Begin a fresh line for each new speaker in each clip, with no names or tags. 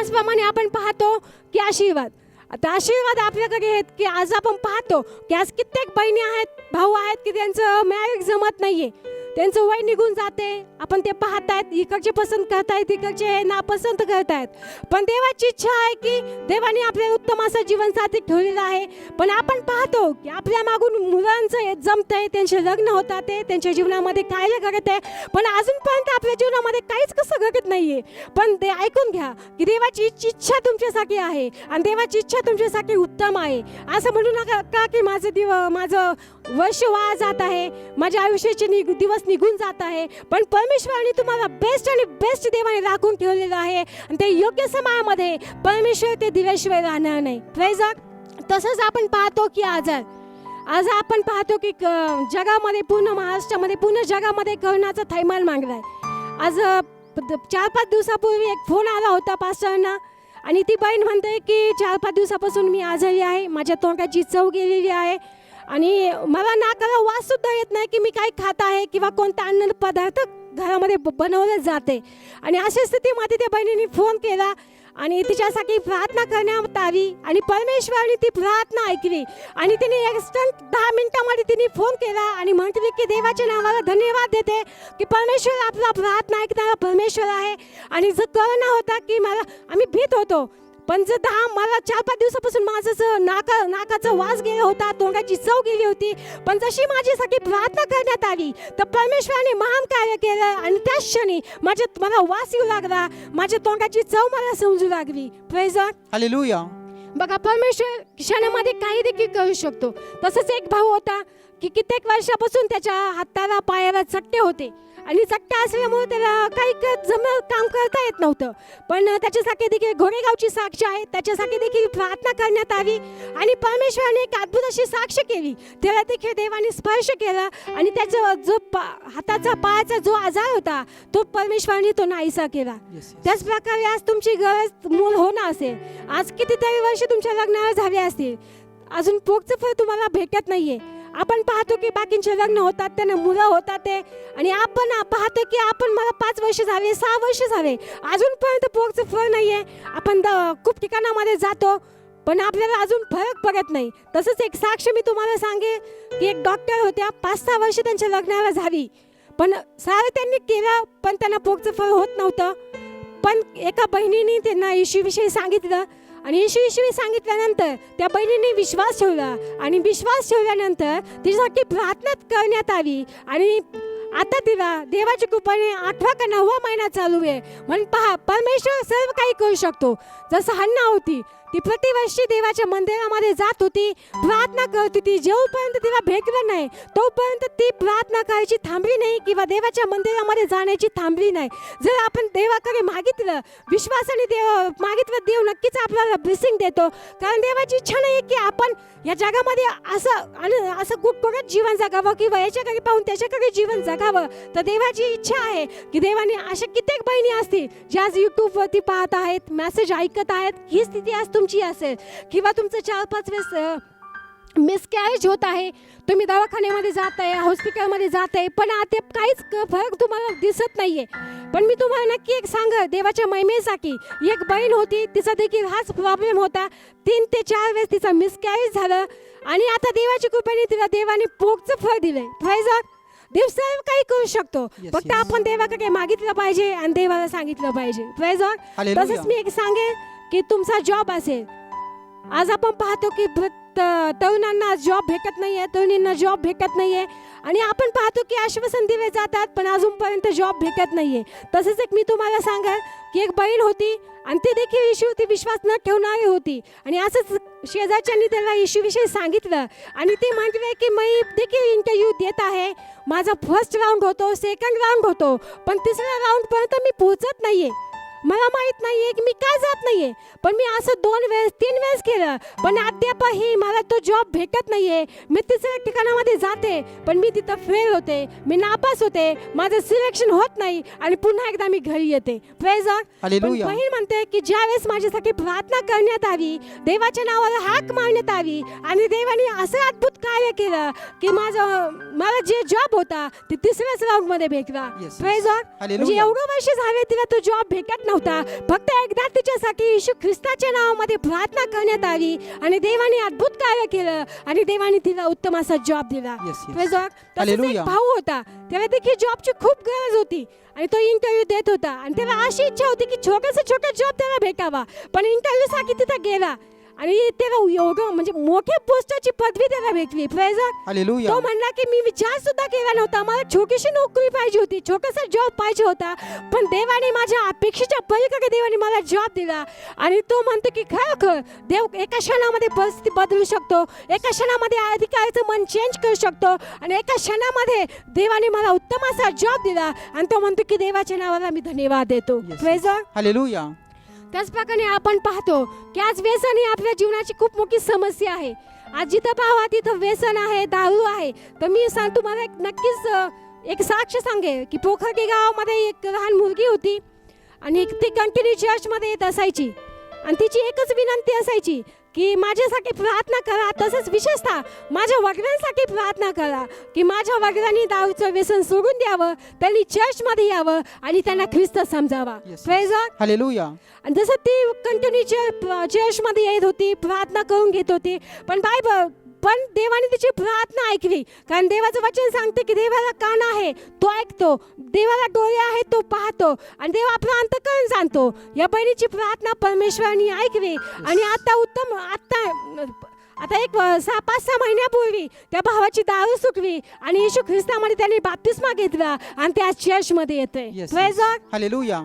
त्याचप्रमाणे आपण पाहतो की आशीर्वाद. आता आशीर्वाद आपल्याकडे आहेत की आज आपण पाहतो की आज कित्येक बहिणी आहेत, भाऊ आहेत की त्यांचं मॅरेज जमत नाहीये, त्यांचं वय निघून जाते. आपण ते पाहतायत, इकडचे पसंत करतायत, इकडचे नापसंत करतायत. पण देवाची इच्छा आहे की देवाने आपल्याला उत्तम असं जीवनसाथी ठेवलेलं आहे. पण आपण पाहतो की आपल्या मागून मुलांचं जमतंय, त्यांचे लग्न होतात, ते त्यांच्या जीवनामध्ये काय घडत आहे, पण अजूनपर्यंत आपल्या जीवनामध्ये काहीच कसं घडत नाहीये. पण ते ऐकून घ्या की देवाची इच्छा तुमच्यासाठी आहे आणि देवाची इच्छा तुमच्यासाठी उत्तम आहे. असं म्हणू नका का की माझं वर्ष वाया जात आहे, माझ्या आयुष्याचे दिवस निघून जात आहे. पण परमेश्वराने तुम्हाला बेस्ट आणि बेस्ट देवाने राखून ठेवलेलं आहे आणि ते योग्य समयामध्ये परमेश्वर ते दिल्याशिवाय राहणार नाही. Praise God. तसंच आपण पाहतो की आज आपण पाहतो की जगामध्ये, पूर्ण महाराष्ट्रामध्ये, पूर्ण जगामध्ये करोनाचा थैमान मागलाय. आज 4-5 दिवसापूर्वी एक फोन आला होता पास्टरना आणि ती बहीण म्हणते की 4-5 दिवसापासून मी आजारी आहे, माझ्या तोंडाची चव गेलेली आहे आणि मला नाकाला वास सुद्धा येत नाही की मी काय खात आहे किंवा कोणता अन्न पदार्थ घरामध्ये बनवले जाते. आणि अशा स्थितीमध्ये त्या बहिणीने फोन केला आणि तिच्यासाठी प्रार्थना करण्यात आली आणि परमेश्वराने ती प्रार्थना ऐकली आणि तिने इन्स्टंट 10 मिनिटांमध्ये तिने फोन केला आणि म्हटली की देवाच्या नावाला धन्यवाद देते की परमेश्वर आपला प्रार्थना ऐकणारा परमेश्वर आहे. आणि जर करोना होता की आम्ही भीत होतो, पण जर मला 4-5 दिवसापासून माझं नाकाचा वास गेला होता, तोंडाची चव गेली होती, पण जशी माझ्यासाठी प्रार्थना करण्यात आली तर परमेश्वराने महान कार्य केलं आणि त्याच क्षणी मला वास येऊ लागला, माझ्या तोंडाची चव मला समजू लागली. Praise God.
हालेलुया.
बघा, परमेश्वर क्षणामध्ये काही देखील करू शकतो. तसंच एक भाऊ होता की कित्येक वर्षापासून त्याच्या हाताला पायाला चट्टे होते आणि चट्टा असल्यामुळे त्याला काही काम करता येत नव्हतं. पण त्याच्यासाठी देखील घोडेगावची साक्ष आहे, त्याच्यासाठी देखील प्रार्थना करण्यात आली आणि परमेश्वराने एक अद्भुत अशी साक्ष केली. त्याला देखील देवाने स्पर्श केला आणि त्याचा जो हाताचा पायाचा जो आजार होता तो परमेश्वराने तो नाहीसा केला. त्याच प्रकारे आज तुमची गरज मूल होणं असेल, आज कितीतरी वर्ष तुमच्या लग्नाला झाले असतील, अजून पोटचं फळ तुम्हाला भेटत नाहीये. आपण पाहतो की बाकींचे लग्न होतात, त्यांना मुलं होतात ते, आणि आपण पाहतो की मला 5 वर्ष झाले, 6 वर्ष झाले, अजूनपर्यंत पोटचं फळ नाहीये. आपण खूप ठिकाणामध्ये जातो पण आपल्याला अजून फरक पडत नाही. तसंच एक साक्ष मी तुम्हाला सांगेन की एक डॉक्टर होत्या, 5-6 वर्ष त्यांच्या लग्नाला झाली, पण सारं त्यांनी केलं पण त्यांना पोटचं फळ होत नव्हतं. पण एका बहिणीने त्यांना येशूविषयी सांगितलं आणि येशूविषयी सांगितल्यानंतर त्या बहिणीने विश्वास ठेवला आणि विश्वास ठेवल्यानंतर तिच्यासाठी प्रार्थना करण्यात आली आणि आता तिला देवाच्या कृपेने 8वा का 9वा महिना चालू आहे. म्हणून पहा, परमेश्वर सर्व काही करू शकतो. जसं हन्ना होती, ती प्रतिवर्षी देवाच्या मंदिरामध्ये जात होती, प्रार्थना करत होती. जोपर्यंत तिला भेटलं नाही तोपर्यंत ती प्रार्थना करायची थांबली नाही किंवा देवाच्या मंदिरामध्ये जाण्याची थांबली नाही. जर आपण देवाकडे मागितलं, विश्वासाने मागितलं, देव नक्कीच आपल्याला ब्लेसिंग देतो. कारण देवाची इच्छा नाही की आपण या जगामध्ये असं कुठकुठत जीवन जगावं किंवा याच्याकडे पाहून त्याच्याकडे जीवन जगावं. तर देवाची इच्छा आहे की देवाने अशा कित्येक बहिणी असतील ज्या आज यूट्यूबवरती पाहत आहेत, मेसेज ऐकत आहेत. ही स्थिती आज तुमची असेल किंवा तुमचं 4-5 वेळेस मिसकॅरेज होत आहे, तुम्ही दवाखान्यामध्ये जात आहे, हॉस्पिटलमध्ये जात आहे, पण आता काहीच फरक तुम्हाला दिसत नाहीये. पण मी तुम्हाला नक्की एक सांगा, देवाच्या महिमेसाठी एक बहीण होती, तिचा देखील हाच प्रॉब्लेम होता. 3 ते 4 वेळेस तिचा मिसकॅरेज झालं आणि आता देवाच्या कृपेने तिला देवाने पोटचं फळ दिलंय. Praise God. देव सर्व काही करू शकतो, फक्त आपण देवाकडे मागितलं पाहिजे आणि देवाला सांगितलं पाहिजे. Praise God. तसंच मी एक सांगेन की तुमचा जॉब असेल, आज आपण पाहतो की तरुणांना जॉब भेटत नाहीये, तरुणींना जॉब भेटत नाहीये आणि आपण पाहतो की आश्वासन दिले जातात पण अजूनपर्यंत जॉब भेटत नाहीये. तसंच एक मी तुम्हाला सांगेन की एक बहीण होती आणि ती देखील येशूवरती विश्वास न ठेवणारी होती आणि असंच शेजारच्यांनी त्याला येशूविषयी सांगितलं आणि ती म्हटली की मी देखील इंटरव्ह्यू देत आहे, माझा फर्स्ट राऊंड होतो, सेकंड राऊंड होतो, पण 3ऱ्या राऊंडपर्यंत मी पोहोचत नाहीये. मला माहित नाहीये की मी काय जात नाहीये, पण मी असं 2 वेळेस 3 वेळेस केलं पण अद्यापही मला तो जॉब भेटत नाहीये. मी 3ऱ्या ठिकाणामध्ये जाते पण मी तिथं फेल होते, मी नापास होते, माझं सिलेक्शन होत नाही आणि पुन्हा एकदा मी घरी येते. Praise God. बहीण म्हणते की ज्यावेळेस माझ्यासाठी प्रार्थना करण्यात आली, देवाच्या नावाला हाक मारण्यात आली आणि देवाने असं अद्भुत कार्य केलं की माझं मला जे जॉब होता ते तिसऱ्याच राऊंड मध्ये भेटला.
Yes,
praise Lord.
Hallelujah.
म्हणजे एवढं वर्ष झाले तिला तो जॉब भेटत नव्हता. फक्त एकदा तिच्यासाठी येशू ख्रिस्ताच्या नावामध्ये प्रार्थना करण्यात आली आणि देवाने अद्भुत कार्य केलं आणि देवाने तिला उत्तम असा जॉब दिला.
Yes, yes.
Praise Lord. तसंच एक
Hallelujah.
भाऊ होता, त्याला देखील जॉबची खूप गरज होती आणि तो इंटरव्ह्यू देत होता आणि त्याला अशी इच्छा होती की छोटा जॉब त्याला भेटावा. पण इंटरव्ह्यू साठी तिथं गेला आणि त्याला एवढं म्हणजे मोठ्या पोस्टाची पदवी त्याला भेटली. Praise lord.
हालेलुया.
तो म्हणला की मी विचार सुद्धा केला नव्हता, मला छोटीशी नोकरी पाहिजे होती, छोटासा जॉब पाहिजे होता, पण देवाने माझ्या अपेक्षेच्या पलीकडे देवाने मला जॉब दिला. आणि तो म्हणतो की खरोखर देव एका क्षणामध्ये परिस्थिती बदलू शकतो, एका क्षणामध्ये अधिकाऱ्याचं मन चेंज करू शकतो आणि एका क्षणामध्ये देवाने मला उत्तम असा जॉब दिला. आणि तो म्हणतो की देवाच्या नावाला मी धन्यवाद देतो. Praise lord.
हालेलुया.
त्याचप्रकारे आपण पाहतो की आज व्यसन ही आपल्या जीवनाची खूप मोठी समस्या आहे. आज जिथं पाहावा तिथं व्यसन आहे, दारू आहे. तर मी तुम्हाला नक्कीच एक साक्ष सांगेल की पोखर्डी गावामध्ये एक लहान मुलगी होती आणि ती कंटिन्यू चर्चमध्ये येत असायची आणि तिची एकच विनंती असायची की माझ्यासाठी प्रार्थना करा, तसंच विशेषतः माझ्या वडिलांसाठी प्रार्थना करा की माझ्या वडिलांनी दारूचं व्यसन सोडून द्यावं, त्यांनी चर्चमध्ये यावं आणि त्यांना ख्रिस्त समजावा. Praise lord.
हालेलुया.
आणि जसं ती कंटिन्यू चर्चमध्ये येत होती, प्रार्थना करून घेत होती, पण देवाने तिची प्रार्थना ऐकली. कारण देवाचं वचन सांगते की देवाला कान आहे तो ऐकतो, देवाला डोळे आहेत तो पाहतो आणि देव आपलं अंतःकरण जाणतो. या बहिणीची प्रार्थना परमेश्वराने ऐकली आणि आता एक 5-6 महिन्यापूर्वी त्या भावाची दारू सुटली आणि येशू ख्रिस्तामध्ये त्यांनी बाप्तिस्मा घेतला आणि त्या चर्चमध्ये येते. Praise lord.
हालेलुया.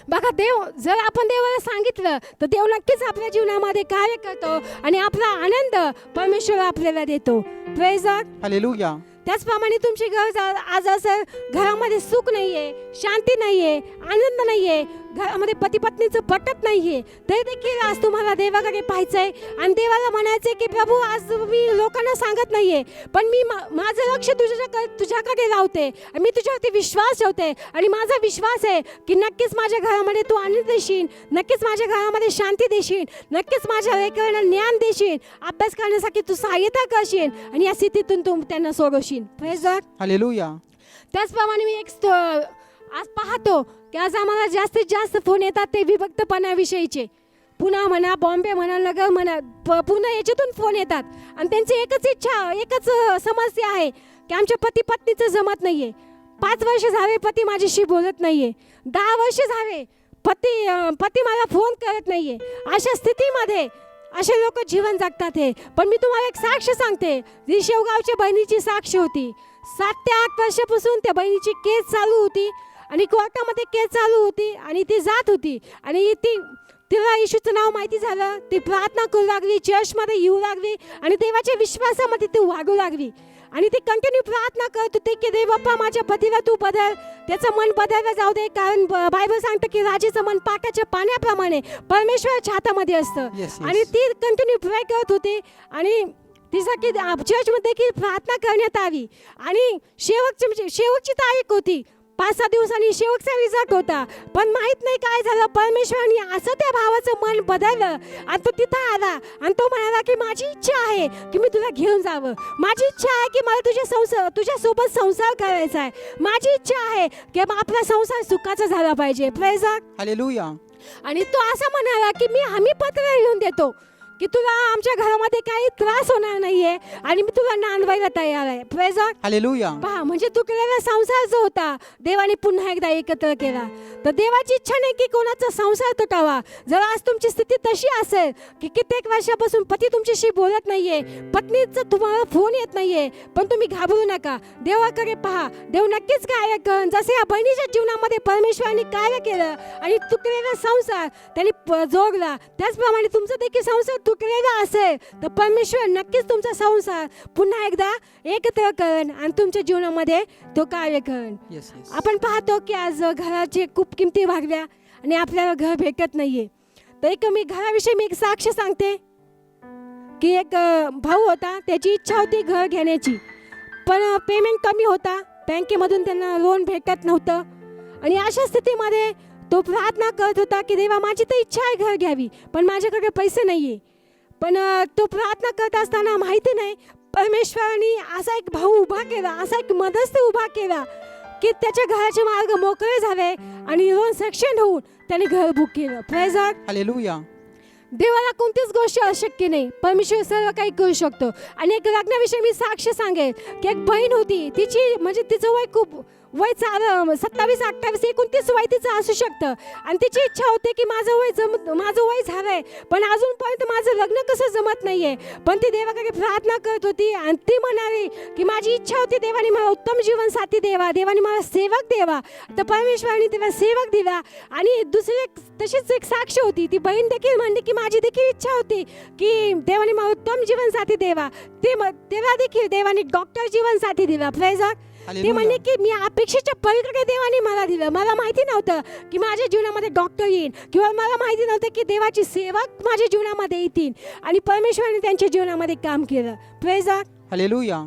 बघा, देव जर आपण देवाला सांगितलं तर देव नक्कीच आपल्या जीवनामध्ये कार्य करतो आणि आपला आनंद परमेश्वर आपल्याला देतो. Praise lord.
हालेलुया.
त्याचप्रमाणे तुमची गरज आज असं घरामध्ये सुख नाहीये, शांती नाहीये, आनंद नाहीये, घरामध्ये पती पत्नीचं पटत नाहीये, तरी देखील आज तुम्हाला देवाकडे पाहायचंय आणि देवाला म्हणायचंय की प्रभू आज मी लोकांना सांगत नाहीये, पण मी माझं लक्ष तुझ्याकडे लावते, मी तुझ्यावरती विश्वास ठेवते आणि माझा विश्वास आहे की नक्कीच माझ्या घरामध्ये तू आनंद देशील, नक्कीच माझ्या घरामध्ये शांती देशील, नक्कीच माझ्या लेकरांना ज्ञान देशील, अभ्यास करण्यासाठी तू सहाय्यता करशील आणि या स्थितीतून तू त्यांना सोडवशील. Praise lord.
हालेलुया.
त्याचप्रमाणे मी आज पाहतो की आज आम्हाला जास्तीत जास्त फोन येतात ते विभक्तपणाविषयीचे. पुणे म्हणा, बॉम्बे म्हणा, नगर म्हणा, पुणे याच्यातून फोन येतात आणि त्यांची एकच समस्या आहे की आमच्या पती पत्नीचं जमत नाहीये. 5 वर्ष झाले पती माझ्याशी बोलत नाहीये, 10 वर्ष झाले पती मला फोन करत नाहीये. अशा स्थितीमध्ये असे लोक जीवन जगतात हे. पण मी तुम्हाला एक साक्ष सांगते, जी शेवगावच्या बहिणीची साक्ष होती. 7 ते 8 वर्षापासून त्या बहिणीची केस चालू होती आणि कोर्टामध्ये केस चालू होती आणि ती जात होती आणि तिला येशूचं नाव माहिती झालं, ती प्रार्थना करू लागली, चर्चमध्ये येऊ लागली आणि देवाच्या विश्वासामध्ये ती वागू लागली आणि ती कंटिन्यू प्रार्थना करत होती की देव बाप्पा माझ्या पतीला तू बदल, त्याचं मन बदललं जाऊ दे. कारण बायबल सांगतं की राजाचं मन पाटाच्या पाण्याप्रमाणे परमेश्वराच्या हातामध्ये असतं. आणि ती कंटिन्यू प्रे करत होती आणि तिसाठी चर्चमध्ये देखील प्रार्थना करण्यात आली आणि शेवटची तारीख होती. 5-6 दिवसांनी शेवटचा रिझल्ट होता. पण माहित नाही काय झालं, परमेश्वराने असं त्या भावाचं मन बदललं आणि तो तिथं आला आणि तो म्हणाला की माझी इच्छा आहे की मी तुला घेऊन जावं, माझी इच्छा आहे की मला तुझ्यासोबत संसार करायचा आहे, माझी इच्छा आहे की आपला संसार सुखाचा झाला पाहिजे. Praise lord.
हालेलुया.
आणि तो असा म्हणाला की मी हमी पत्र लिहून देतो की तुला आमच्या घरामध्ये काही त्रास होणार नाहीये आणि मी तुला नांदवायला तयार आहे. Praise lord.
हालेलुया.
पहा, म्हणजे तुटलेला संसार जो होता देवाने पुन्हा एकदा एकत्र केला. तर देवाची इच्छा नाही की कोणाचा संसार तुटावा. जर आज तुमची स्थिती तशी असेल की कित्येक वर्षापासून पती तुमच्याशी बोलत नाहीये, पत्नीचा तुम्हाला फोन येत नाहीये, पण तुम्ही घाबरू नका, देवाकडे पहा, देव नक्कीच कार्य करेल. जसे या बहिणीच्या जीवनामध्ये परमेश्वराने कार्य केलं आणि तुटलेला संसार त्यांनी जोडला, त्याचप्रमाणे तुमचा देखील संसार तुटलेला असेल तर परमेश्वर नक्कीच तुमचा संसार पुन्हा एकदा एकत्र करेन आणि तुमच्या जीवनामध्ये तो कार्य करेन. आपण पाहतो की आज घराचे खूप किमती वाढल्या आणि आपल्याला घर भेटत नाहीये. तर मी घराविषयी एक साक्ष सांगते की एक भाऊ होता, त्याची इच्छा होती घर घेण्याची, पण पेमेंट कमी होता, बँकेमधून त्यांना लोन भेटत नव्हतं आणि अशा स्थितीमध्ये तो प्रार्थना करत होता की देवा माझी तर इच्छा आहे घर घ्यावी, पण माझ्याकडे पैसे नाहीये. पण तो प्रार्थना करत असताना माहिती नाही परमेश्वराने असा एक भाऊ उभा केला, असा एक मध्यस्थ उभा केला की त्याच्या घराचे मार्ग मोकळे झाले आणि लोन सेक्शन होऊन त्याने घर बुक केलं. Praise God.
हालेलुया.
देवाला कोणतीच गोष्ट अशक्य नाही. परमेश्वर सर्व काही करू शकतो. आणि एक लग्नाविषयी मी साक्ष सांगेल की एक बहीण होती, तिची म्हणजे तिचं वय खूप 27, 28, 29 वय तिचं असू शकतं आणि तिची इच्छा होते की माझं वय झालंय पण अजूनपर्यंत माझं लग्न कसं जमत नाहीये. पण ती देवाकडे प्रार्थना करत होती आणि ती म्हणाली की माझी इच्छा होती देवाने मला उत्तम जीवन साथी देवा, देवाने मला सेवक देवा. तर परमेश्वराने तिला सेवक दिला. आणि दुसरी तशीच एक साक्ष होती, ती बहीण देखील म्हणते की माझी देखील इच्छा होती की देवाने मला उत्तम जीवन साथी देवा. तेव्हा देखील देवाने डॉक्टर जीवन साथी दिला. Praise God. ते म्हणले की मी अपेक्षेच्या पलीकडे देवाने मला दिलं. मला माहिती नव्हतं की माझ्या जीवनामध्ये डॉक्टर येईल किंवा मला माहिती नव्हतं की देवाची सेवक माझ्या जीवनामध्ये येतील. आणि परमेश्वराने त्यांच्या जीवनामध्ये काम केलं. Praise God.
हालेलुया.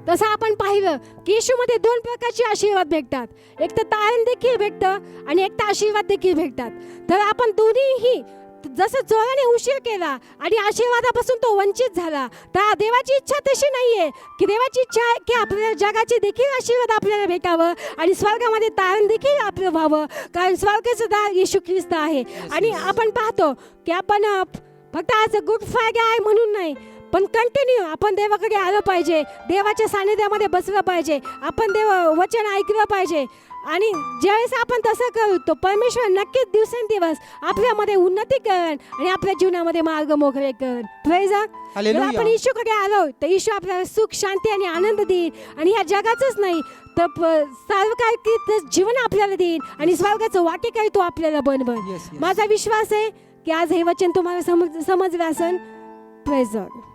तसं आपण पाहिलं की येशूमध्ये 2 प्रकारचे आशीर्वाद भेटतात. एक तर तारण देखील भेटतं आणि एक तर आशीर्वाद देखील भेटतात. तर आपण दोन्हीही जसं जोराने उशीर केला आणि आशीर्वादापासून तो वंचित झाला, तर देवाची इच्छा तशी नाहीये की देवाची इच्छा आहे की आपल्या जगाचे देखील आशीर्वाद आपल्याला भेटावं आणि स्वर्गामध्ये तारण देखील आपलं व्हावं. कारण स्वर्गाचं दार येशू ख्रिस्त आहे. आणि आपण पाहतो की आपण फक्त आज गुड फ्रायडे आहे म्हणून नाही, पण कंटिन्यू आपण देवाकडे आलं पाहिजे, देवाच्या सानिध्यामध्ये बसलं पाहिजे, आपण वचन ऐकलं पाहिजे. आणि ज्यावेळेस आपण तसं करू तो परमेश्वर नक्कीच दिवसेंदिवस आपल्यामध्ये उन्नती करेल आणि आपल्या जीवनामध्ये मार्ग मोकळे करेल. Praise God. जर आपण येशूकडे आलो तर येशू आपल्याला सुख, शांती आणि आनंद देईल. आणि ह्या जगाचंच नाही तर सार्वकालिक जीवन आपल्याला देईल आणि स्वर्गाचं वाटेकारी तो आपल्याला बनवेल. माझा विश्वास आहे की आज हे वचन तुम्हाला समजलं असेल. Praise God.